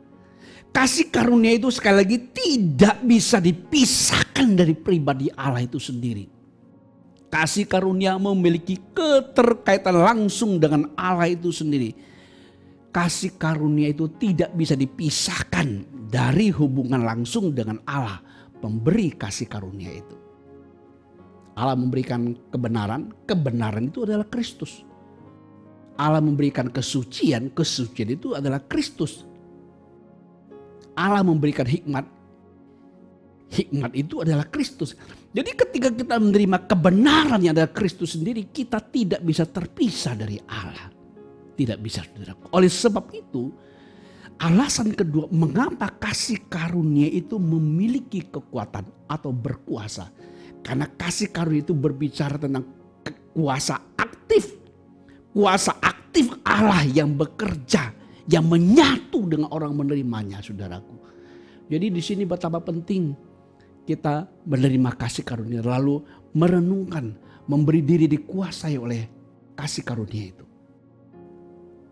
Kasih karunia itu sekali lagi tidak bisa dipisahkan dari pribadi Allah itu sendiri. Kasih karunia memiliki keterkaitan langsung dengan Allah itu sendiri. Kasih karunia itu tidak bisa dipisahkan dari hubungan langsung dengan Allah, pemberi kasih karunia itu. Allah memberikan kebenaran, kebenaran itu adalah Kristus. Allah memberikan kesucian, kesucian itu adalah Kristus. Allah memberikan hikmat, hikmat itu adalah Kristus. Jadi ketika kita menerima kebenaran yang adalah Kristus sendiri, kita tidak bisa terpisah dari Allah. Tidak bisa, saudara. Oleh sebab itu, alasan kedua mengapa kasih karunia itu memiliki kekuatan atau berkuasa. Karena kasih karunia itu berbicara tentang kuasa aktif. Kuasa aktif Allah yang bekerja, yang menyatu dengan orang menerimanya, saudaraku. Jadi di sini betapa penting kita menerima kasih karunia, lalu merenungkan, memberi diri dikuasai oleh kasih karunia itu.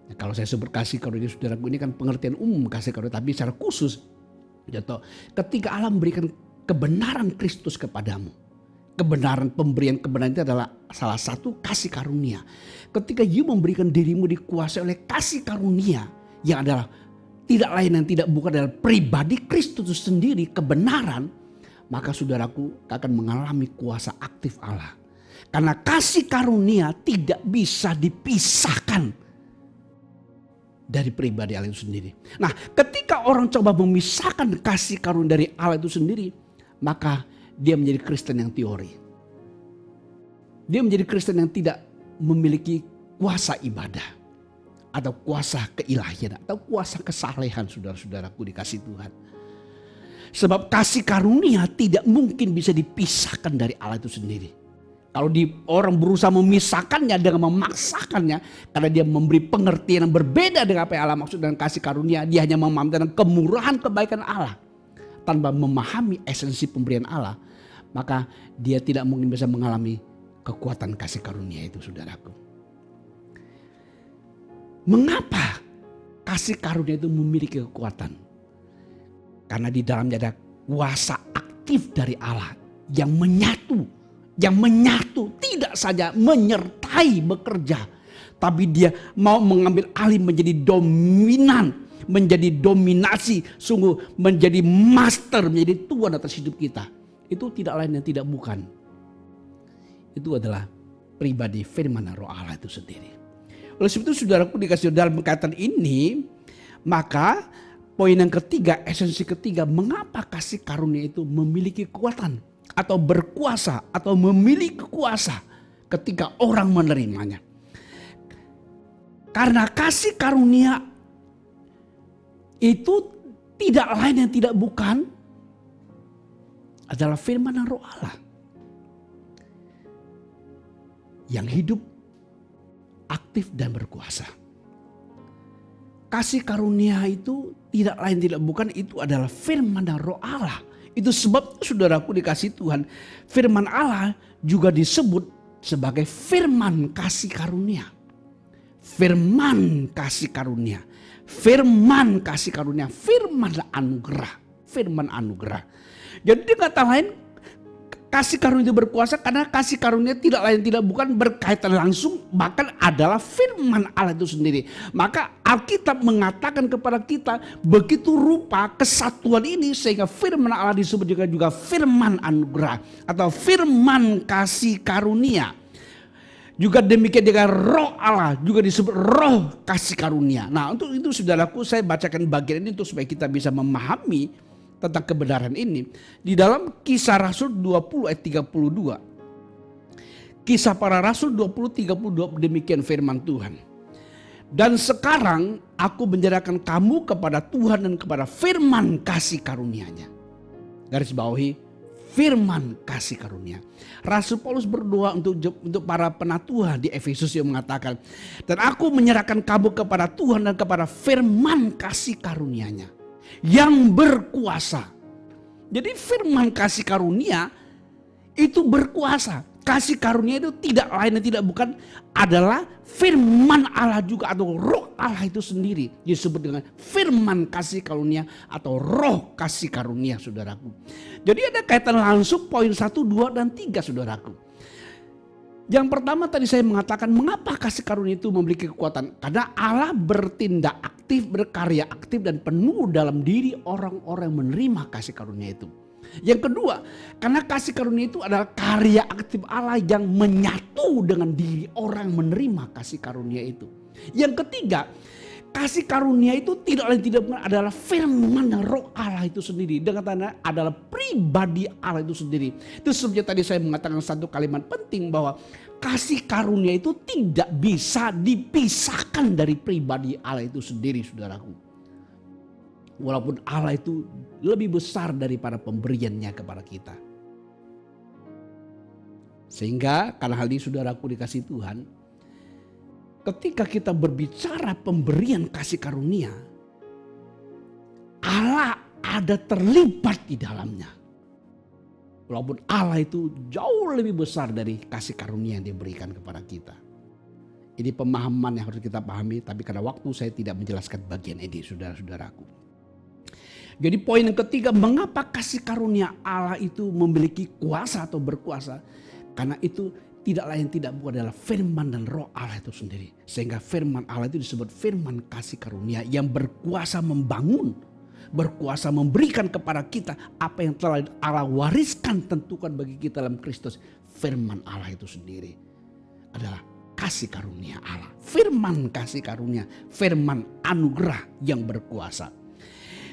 Nah, kalau saya sebut kasih karunia, saudaraku, ini kan pengertian umum kasih karunia, tapi secara khusus, ketika Allah memberikan kebenaran Kristus kepadamu. Kebenaran, pemberian kebenaran itu adalah salah satu kasih karunia. Ketika you memberikan dirimu dikuasai oleh kasih karunia yang adalah tidak lain dan tidak bukan adalah pribadi Kristus sendiri, kebenaran, maka saudaraku akan mengalami kuasa aktif Allah. Karena kasih karunia tidak bisa dipisahkan dari pribadi Allah itu sendiri. Nah, ketika orang coba memisahkan kasih karunia dari Allah itu sendiri, maka dia menjadi Kristen yang teori. Dia menjadi Kristen yang tidak memiliki kuasa ibadah. Atau kuasa keilahian. Atau kuasa kesalehan, saudara-saudaraku dikasih Tuhan. Sebab kasih karunia tidak mungkin bisa dipisahkan dari Allah itu sendiri. Kalau orang berusaha memisahkannya dengan memaksakannya. Karena dia memberi pengertian yang berbeda dengan apa yang Allah maksud dengan kasih karunia. Dia hanya memahami tentang kemurahan kebaikan Allah. Tanpa memahami esensi pemberian Allah, maka dia tidak mungkin bisa mengalami kekuatan kasih karunia itu, saudaraku. Mengapa kasih karunia itu memiliki kekuatan? Karena di dalamnya ada kuasa aktif dari Allah yang menyatu. Yang menyatu tidak saja menyertai bekerja, tapi dia mau mengambil alih menjadi dominan. Menjadi dominasi, sungguh menjadi master, menjadi tuan atas hidup kita. Itu tidak lain dan tidak bukan. Itu adalah pribadi firman Roh Allah itu sendiri. Oleh sebab itu saudaraku dikasih dalam kaitan ini, maka poin yang ketiga, esensi ketiga, mengapa kasih karunia itu memiliki kekuatan atau berkuasa atau memiliki kuasa ketika orang menerimanya. Karena kasih karunia itu tidak lain dan tidak bukan adalah firman Roh Allah yang hidup, aktif dan berkuasa. Kasih karunia itu tidak lain tidak bukan itu adalah firman dan Roh Allah. Itu sebab saudaraku dikasih Tuhan, firman Allah juga disebut sebagai firman kasih karunia. Firman kasih karunia. Firman kasih karunia, firman anugerah, firman anugerah. Jadi dengan kata lain, kasih karunia itu berkuasa karena kasih karunia tidak lain tidak bukan berkaitan langsung, bahkan adalah firman Allah itu sendiri. Maka Alkitab mengatakan kepada kita begitu rupa kesatuan ini sehingga firman Allah disebut juga firman anugerah atau firman kasih karunia. Juga demikian dengan Roh Allah juga disebut roh kasih karunia. Nah untuk itu saudaraku saya bacakan bagian ini untuk supaya kita bisa memahami tentang kebenaran ini. Di dalam Kisah Rasul 20 ayat 32. Kisah para Rasul 20-32 demikian firman Tuhan. Dan sekarang aku menyerahkan kamu kepada Tuhan dan kepada firman kasih karunia-Nya. Garis bawahi firman kasih karunia. Rasul Paulus berdoa untuk para penatuhan di Efesus yang mengatakan, dan aku menyerahkan kamu kepada Tuhan dan kepada firman kasih karunia-Nya yang berkuasa. Jadi firman kasih karunia itu berkuasa. Kasih karunia itu tidak lain dan tidak bukan adalah firman Allah juga atau roh Allah itu sendiri. Disebut dengan firman kasih karunia atau roh kasih karunia, saudaraku. Jadi ada kaitan langsung poin 1, 2, dan 3, saudaraku. Yang pertama tadi saya mengatakan mengapa kasih karunia itu memiliki kekuatan. Karena Allah bertindak aktif, berkarya aktif dan penuh dalam diri orang-orang yang menerima kasih karunia itu. Yang kedua, karena kasih karunia itu adalah karya aktif Allah yang menyatu dengan diri orang menerima kasih karunia itu. Yang ketiga, kasih karunia itu tidak lain tidak bukan adalah firman dan roh Allah itu sendiri. Dengan tanda adalah pribadi Allah itu sendiri. Itu sebabnya tadi saya mengatakan satu kalimat penting bahwa kasih karunia itu tidak bisa dipisahkan dari pribadi Allah itu sendiri, saudaraku. Walaupun Allah itu lebih besar daripada pemberiannya kepada kita. Sehingga karena hal ini saudaraku dikasih Tuhan, ketika kita berbicara pemberian kasih karunia, Allah ada terlibat di dalamnya. Walaupun Allah itu jauh lebih besar dari kasih karunia yang diberikan kepada kita. Ini pemahaman yang harus kita pahami, tapi karena waktu saya tidak menjelaskan bagian ini, saudara-saudaraku. Jadi poin yang ketiga, mengapa kasih karunia Allah itu memiliki kuasa atau berkuasa? Karena itu tidak lain tidak bukan adalah firman dan roh Allah itu sendiri. Sehingga firman Allah itu disebut firman kasih karunia yang berkuasa membangun, berkuasa memberikan kepada kita apa yang telah Allah wariskan tentukan bagi kita dalam Kristus. Firman Allah itu sendiri adalah kasih karunia Allah. Firman kasih karunia, firman anugerah yang berkuasa.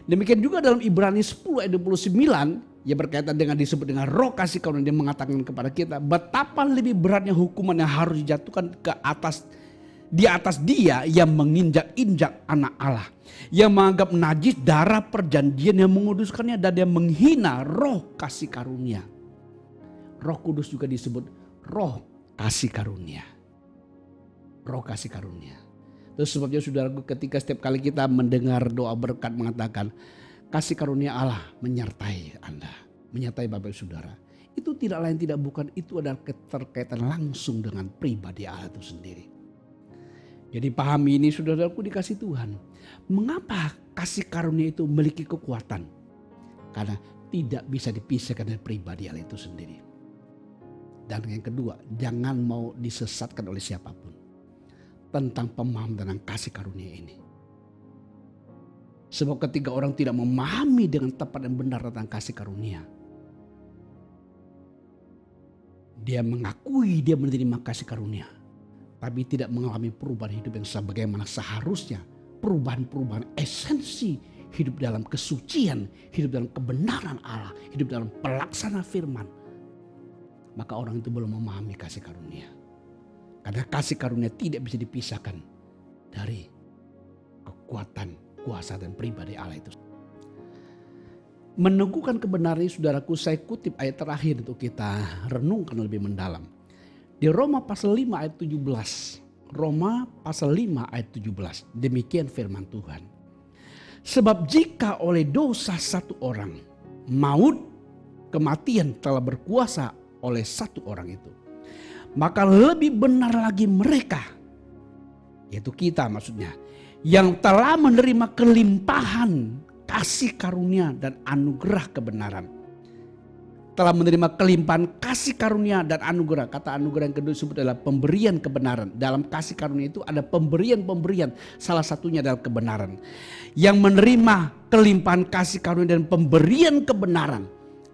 Demikian juga dalam Ibrani 10 ayat 29 yang berkaitan dengan disebut dengan roh kasih karunia, dia mengatakan kepada kita betapa lebih beratnya hukuman yang harus dijatuhkan di atas dia yang menginjak-injak anak Allah, yang menganggap najis darah perjanjian yang menguduskannya dan yang menghina roh kasih karunia. Roh Kudus juga disebut roh kasih karunia. Roh kasih karunia. Terus sebabnya saudaraku, ketika setiap kali kita mendengar doa berkat mengatakan kasih karunia Allah menyertai Anda, menyertai Bapak Saudara. Itu tidak lain tidak bukan, itu adalah keterkaitan langsung dengan pribadi Allah itu sendiri. Jadi pahami ini saudaraku dikasih Tuhan. Mengapa kasih karunia itu memiliki kekuatan? Karena tidak bisa dipisahkan dari pribadi Allah itu sendiri. Dan yang kedua, jangan mau disesatkan oleh siapapun tentang pemahaman tentang kasih karunia ini. Sebab ketika orang tidak memahami dengan tepat dan benar tentang kasih karunia, dia mengakui dia menerima kasih karunia, tapi tidak mengalami perubahan hidup yang sebagaimana seharusnya. Perubahan-perubahan esensi hidup dalam kesucian, hidup dalam kebenaran Allah, hidup dalam pelaksana firman. Maka orang itu belum memahami kasih karunia. Karena kasih karunia tidak bisa dipisahkan dari kekuatan, kuasa dan pribadi Allah itu. Meneguhkan kebenaran ini saudaraku, saya kutip ayat terakhir untuk kita renungkan lebih mendalam. Di Roma pasal 5 ayat 17. Roma pasal 5 ayat 17. Demikian firman Tuhan. Sebab jika oleh dosa satu orang, maut, kematian telah berkuasa oleh satu orang itu, maka lebih benar lagi mereka, yaitu kita maksudnya, yang telah menerima kelimpahan kasih karunia dan anugerah kebenaran. Telah menerima kelimpahan kasih karunia dan anugerah. Kata anugerah yang kedua disebut adalah pemberian kebenaran. Dalam kasih karunia itu ada pemberian-pemberian. Salah satunya adalah kebenaran. Yang menerima kelimpahan kasih karunia dan pemberian kebenaran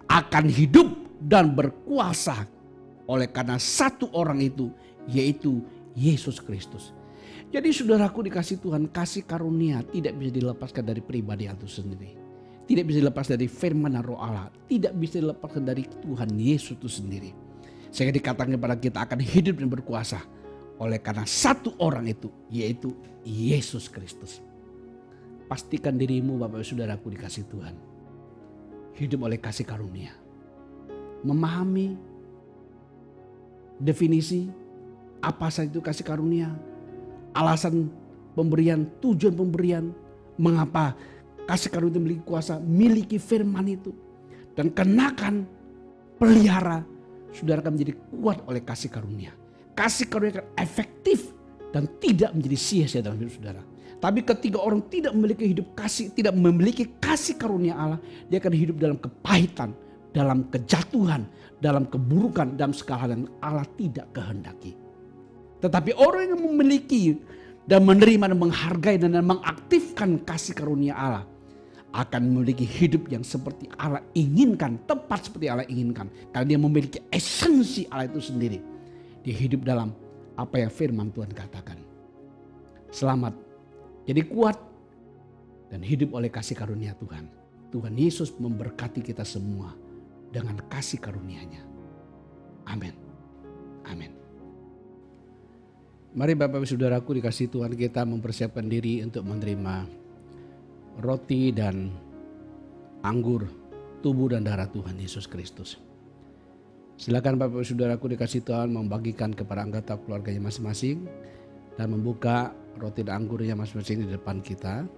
akan hidup dan berkuasa oleh karena satu orang itu, yaitu Yesus Kristus. Jadi saudaraku dikasih Tuhan, kasih karunia tidak bisa dilepaskan dari pribadi itu sendiri. Tidak bisa dilepas dari firman dan roh Allah. Tidak bisa dilepaskan dari Tuhan Yesus itu sendiri. Sehingga dikatakan kepada kita akan hidup dan berkuasa oleh karena satu orang itu, yaitu Yesus Kristus. Pastikan dirimu Bapak Saudaraku dikasih Tuhan, hidup oleh kasih karunia. Memahami definisi apa saja itu kasih karunia, alasan pemberian, tujuan pemberian, mengapa kasih karunia itu memiliki kuasa, miliki firman itu, dan kenakan, pelihara saudara akan menjadi kuat oleh kasih karunia. Kasih karunia akan efektif dan tidak menjadi sia-sia dalam hidup saudara. Tapi ketika orang tidak memiliki kasih karunia Allah, dia akan hidup dalam kepahitan, dalam kejatuhan, dalam keburukan, dalam segala hal yang Allah tidak kehendaki. Tetapi orang yang memiliki dan menerima dan menghargai dan mengaktifkan kasih karunia Allah akan memiliki hidup yang seperti Allah inginkan, tepat seperti Allah inginkan. Karena dia memiliki esensi Allah itu sendiri. Dia hidup dalam apa yang firman Tuhan katakan. Selamat, jadi kuat dan hidup oleh kasih karunia Tuhan. Tuhan Yesus memberkati kita semua dengan kasih karunia-Nya. Amin. Amin. Mari Bapak Ibu Saudaraku dikasih Tuhan, kita mempersiapkan diri untuk menerima roti dan anggur, tubuh dan darah Tuhan Yesus Kristus. Silakan Bapak Ibu Saudaraku dikasih Tuhan membagikan kepada anggota keluarganya masing-masing dan membuka roti dan anggurnya masing-masing di depan kita.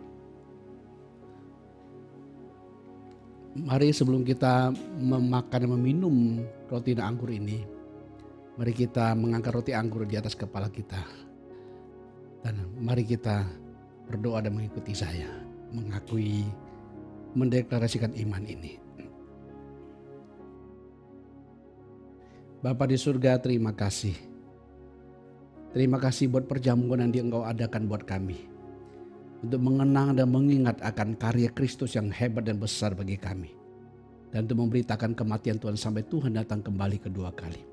Mari sebelum kita memakan dan meminum roti dan anggur ini, mari kita mengangkat roti anggur di atas kepala kita. Dan mari kita berdoa dan mengikuti saya, mengakui, mendeklarasikan iman ini. Bapa di surga, terima kasih. Terima kasih buat perjamuan yang Engkau adakan buat kami. Untuk mengenang dan mengingat akan karya Kristus yang hebat dan besar bagi kami. Dan untuk memberitakan kematian Tuhan sampai Tuhan datang kembali kedua kali.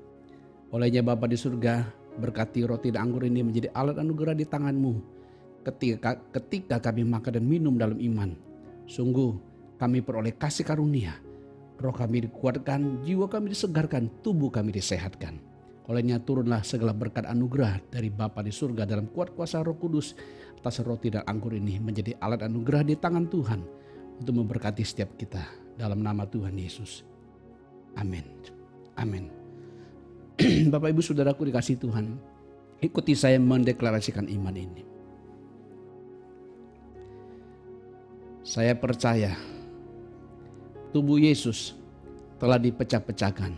Olehnya Bapa di surga, berkati roti dan anggur ini menjadi alat anugerah di tangan-Mu. Ketika kami makan dan minum dalam iman. Sungguh kami peroleh kasih karunia. Roh kami dikuatkan, jiwa kami disegarkan, tubuh kami disehatkan. Olehnya turunlah segala berkat anugerah dari Bapa di surga dalam kuat kuasa Roh Kudus atas roti dan anggur ini menjadi alat anugerah di tangan Tuhan untuk memberkati setiap kita dalam nama Tuhan Yesus. Amin. Amin. Bapak Ibu Saudaraku dikasih Tuhan, ikuti saya mendeklarasikan iman ini. Saya percaya tubuh Yesus telah dipecah-pecahkan.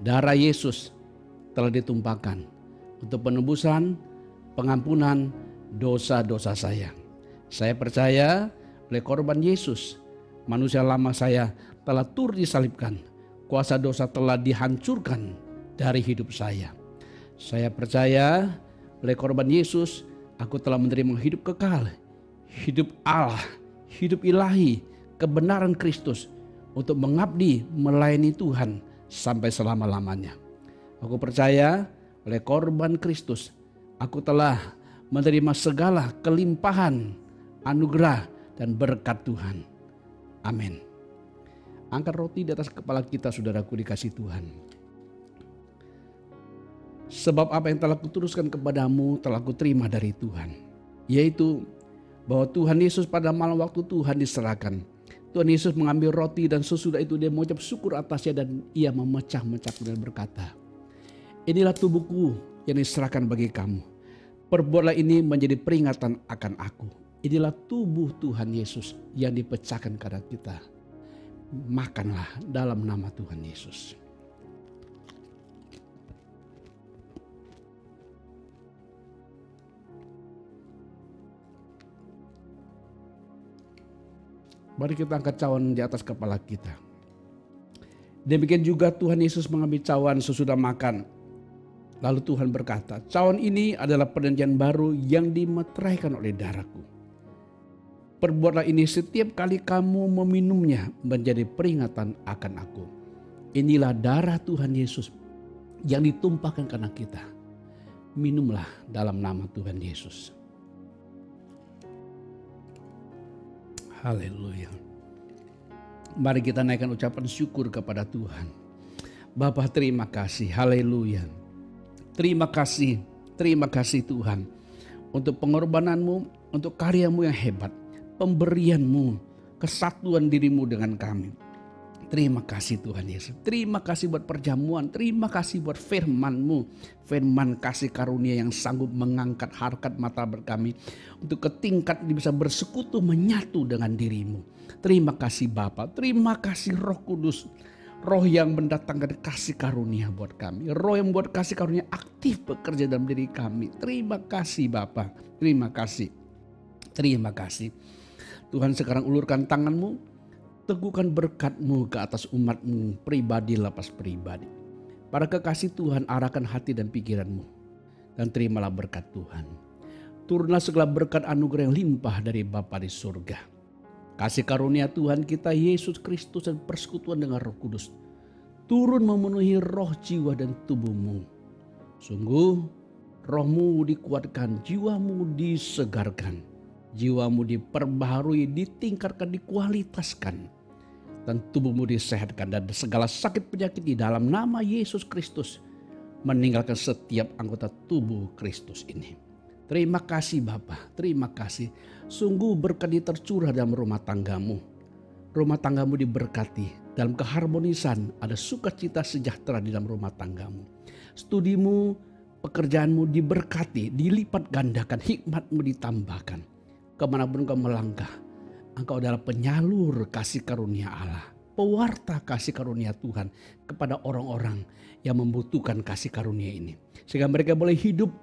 Darah Yesus telah ditumpahkan untuk penebusan, pengampunan dosa-dosa saya. Saya percaya oleh korban Yesus, manusia lama saya telah turut disalibkan. Kuasa dosa telah dihancurkan dari hidup saya. Saya percaya oleh korban Yesus, aku telah menerima hidup kekal, hidup Allah, hidup ilahi, kebenaran Kristus untuk mengabdi melayani Tuhan sampai selama-lamanya. Aku percaya oleh korban Kristus, aku telah menerima segala kelimpahan, anugerah dan berkat Tuhan. Amin. Angkat roti di atas kepala kita, saudaraku dikasih Tuhan. Sebab apa yang telah kuteruskan kepadamu telah kuterima dari Tuhan. Yaitu bahwa Tuhan Yesus pada malam waktu Tuhan diserahkan, Tuhan Yesus mengambil roti dan sesudah itu dia mengucap syukur atasnya dan ia memecah-mecah dan berkata, inilah tubuhku yang diserahkan bagi kamu. Perbuatlah ini menjadi peringatan akan aku. Inilah tubuh Tuhan Yesus yang dipecahkan karena kita. Makanlah dalam nama Tuhan Yesus. Mari kita angkat cawan di atas kepala kita. Demikian juga Tuhan Yesus mengambil cawan sesudah makan. Lalu Tuhan berkata, cawan ini adalah perjanjian baru yang dimeteraikan oleh darahku. Perbuatlah ini setiap kali kamu meminumnya menjadi peringatan akan aku. Inilah darah Tuhan Yesus yang ditumpahkan karena kita. Minumlah dalam nama Tuhan Yesus. Haleluya. Mari kita naikkan ucapan syukur kepada Tuhan. Bapa, terima kasih. Haleluya. Terima kasih Tuhan. Untuk pengorbananmu, untuk karyamu yang hebat. Pemberianmu, kesatuan dirimu dengan kami. Terima kasih Tuhan Yesus. Terima kasih buat perjamuan. Terima kasih buat firman-Mu. Firman kasih karunia yang sanggup mengangkat harkat martabat kami. Untuk ke tingkat bisa bersekutu menyatu dengan dirimu. Terima kasih Bapa. Terima kasih Roh Kudus. Roh yang mendatangkan kasih karunia buat kami. Roh yang membuat kasih karunia aktif bekerja dalam diri kami. Terima kasih Bapa. Terima kasih. Terima kasih. Tuhan sekarang ulurkan tanganmu. Teguhkan berkat-Mu ke atas umat-Mu pribadi lepas pribadi. Para kekasih Tuhan, arahkan hati dan pikiran-Mu. Dan terimalah berkat Tuhan. Turunlah segala berkat anugerah yang limpah dari Bapa di surga. Kasih karunia Tuhan kita Yesus Kristus dan persekutuan dengan Roh Kudus turun memenuhi roh, jiwa dan tubuhmu. Sungguh rohmu dikuatkan, jiwamu disegarkan, jiwamu diperbaharui, ditingkatkan, dikualitaskan, dan tubuhmu disehatkan, dan segala sakit penyakit di dalam nama Yesus Kristus meninggalkan setiap anggota tubuh Kristus ini. Terima kasih Bapa, terima kasih. Sungguh berkat tercurah dalam rumah tanggamu. Rumah tanggamu diberkati. Dalam keharmonisan ada sukacita sejahtera di dalam rumah tanggamu. Studimu, pekerjaanmu diberkati, dilipat gandakan, hikmatmu ditambahkan. Kemanapun kau melangkah, engkau adalah penyalur kasih karunia Allah. Pewarta kasih karunia Tuhan kepada orang-orang yang membutuhkan kasih karunia ini. Sehingga mereka boleh hidup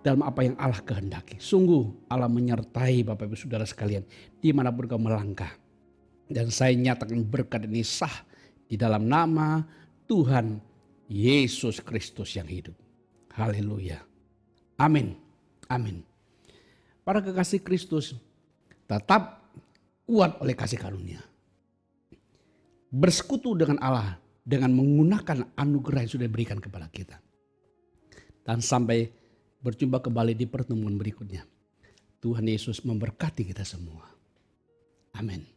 dalam apa yang Allah kehendaki. Sungguh Allah menyertai Bapak Ibu Saudara sekalian dimanapun kau melangkah. Dan saya nyatakan berkat ini sah di dalam nama Tuhan Yesus Kristus yang hidup. Haleluya. Amin. Amin. Para kekasih Kristus, tetap kuat oleh kasih karunia. Bersekutu dengan Allah dengan menggunakan anugerah yang sudah diberikan kepada kita. Dan sampai berjumpa kembali di pertemuan berikutnya. Tuhan Yesus memberkati kita semua. Amin.